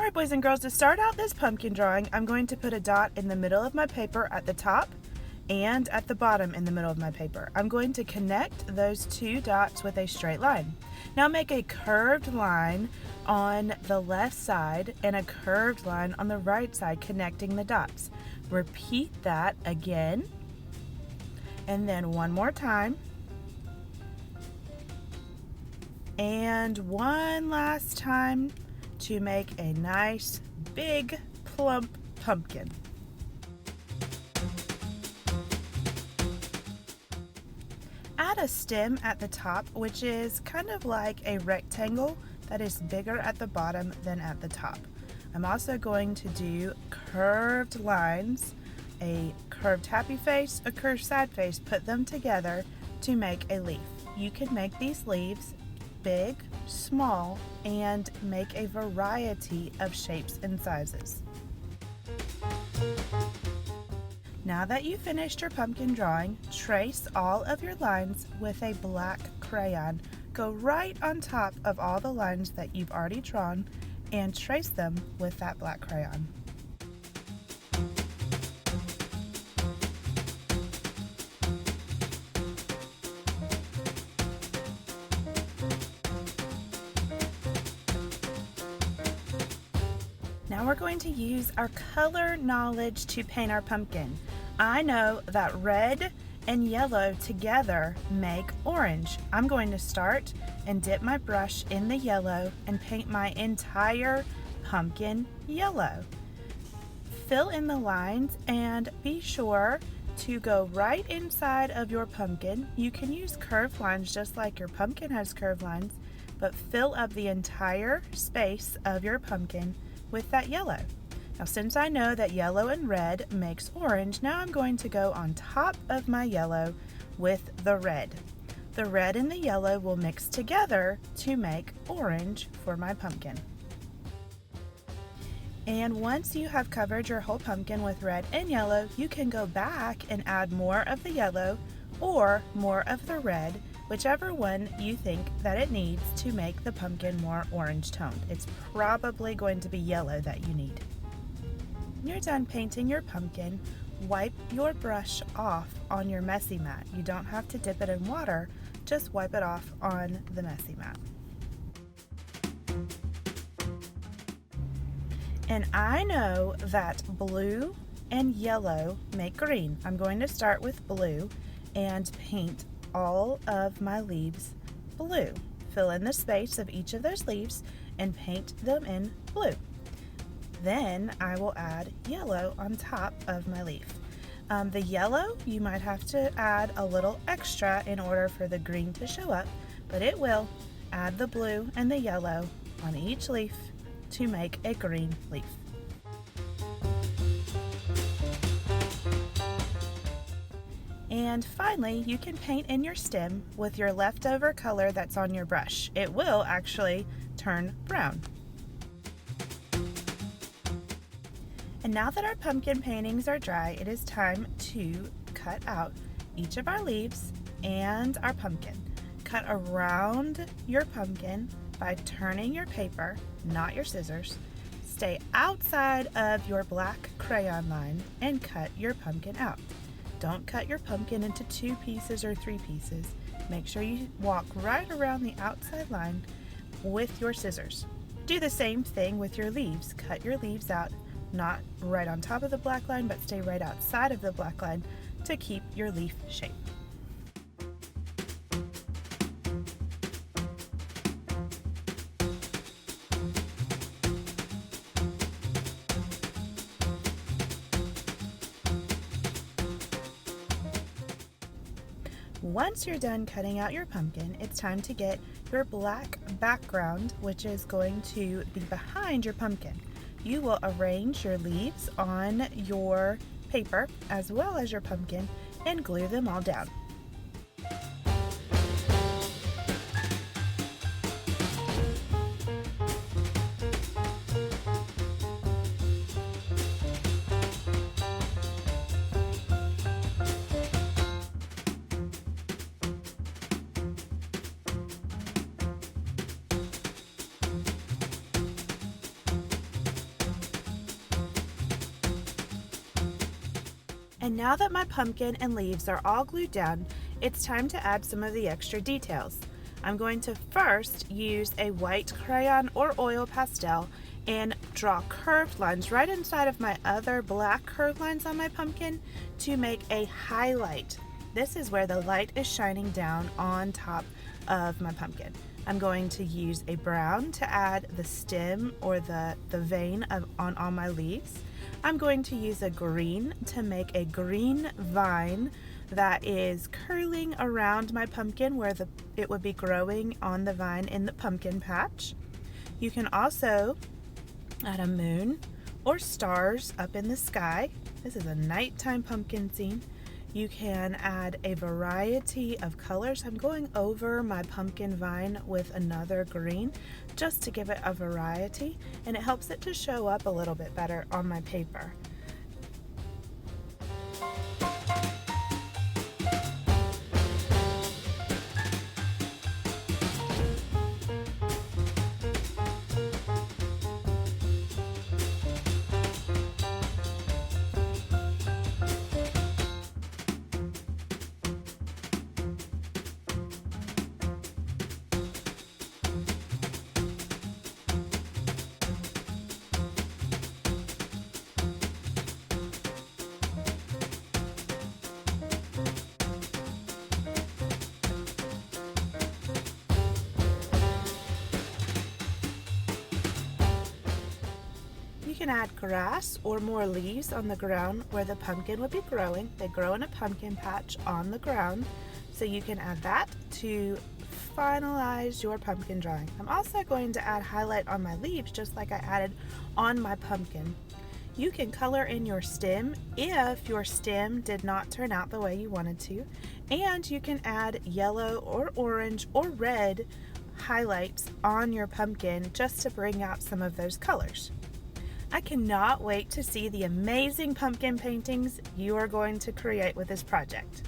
Alright, boys and girls, to start out this pumpkin drawing, I'm going to put a dot in the middle of my paper at the top and at the bottom in the middle of my paper. I'm going to connect those two dots with a straight line. Now make a curved line on the left side and a curved line on the right side connecting the dots. Repeat that again and then one more time and one last time to make a nice big plump pumpkin. Add a stem at the top, which is kind of like a rectangle that is bigger at the bottom than at the top. I'm also going to do curved lines, a curved happy face, a curved sad face, put them together to make a leaf. You can make these leaves big, small, and make a variety of shapes and sizes. Now that you've finished your pumpkin drawing, trace all of your lines with a black crayon. Go right on top of all the lines that you've already drawn and trace them with that black crayon. Now we're going to use our color knowledge to paint our pumpkin. I know that red and yellow together make orange. I'm going to start and dip my brush in the yellow and paint my entire pumpkin yellow. Fill in the lines and be sure to go right inside of your pumpkin. You can use curved lines just like your pumpkin has curved lines, but fill up the entire space of your pumpkin with that yellow. Now since I know that yellow and red makes orange, now I'm going to go on top of my yellow with the red. The red and the yellow will mix together to make orange for my pumpkin. And once you have covered your whole pumpkin with red and yellow, you can go back and add more of the yellow or more of the red, whichever one you think that it needs to make the pumpkin more orange toned. It's probably going to be yellow that you need. When you're done painting your pumpkin, wipe your brush off on your messy mat. You don't have to dip it in water, just wipe it off on the messy mat. And I know that blue and yellow make green. I'm going to start with blue and paint all of my leaves blue. Fill in the space of each of those leaves and paint them in blue. Then I will add yellow on top of my leaf. The yellow, you might have to add a little extra in order for the green to show up, but it will. Add the blue and the yellow on each leaf to make a green leaf. And finally, you can paint in your stem with your leftover color that's on your brush. It will actually turn brown. And now that our pumpkin paintings are dry, it is time to cut out each of our leaves and our pumpkin. Cut around your pumpkin by turning your paper, not your scissors. Stay outside of your black crayon line and cut your pumpkin out. Don't cut your pumpkin into 2 pieces or 3 pieces. Make sure you walk right around the outside line with your scissors. Do the same thing with your leaves. Cut your leaves out, not right on top of the black line, but stay right outside of the black line to keep your leaf shape. Once you're done cutting out your pumpkin, it's time to get your black background, which is going to be behind your pumpkin. You will arrange your leaves on your paper as well as your pumpkin and glue them all down. And now that my pumpkin and leaves are all glued down, it's time to add some of the extra details. I'm going to first use a white crayon or oil pastel and draw curved lines right inside of my other black curved lines on my pumpkin to make a highlight. This is where the light is shining down on top of my pumpkin. I'm going to use a brown to add the stem or the vein on all my leaves. I'm going to use a green to make a green vine that is curling around my pumpkin where it would be growing on the vine in the pumpkin patch. You can also add a moon or stars up in the sky. This is a nighttime pumpkin scene. You can add a variety of colors. I'm going over my pumpkin vine with another green just to give it a variety, and it helps it to show up a little bit better on my paper. You can add grass or more leaves on the ground where the pumpkin would be growing. They grow in a pumpkin patch on the ground, so you can add that to finalize your pumpkin drawing. I'm also going to add highlight on my leaves just like I added on my pumpkin. You can color in your stem if your stem did not turn out the way you wanted to, and you can add yellow or orange or red highlights on your pumpkin just to bring out some of those colors. I cannot wait to see the amazing pumpkin paintings you are going to create with this project.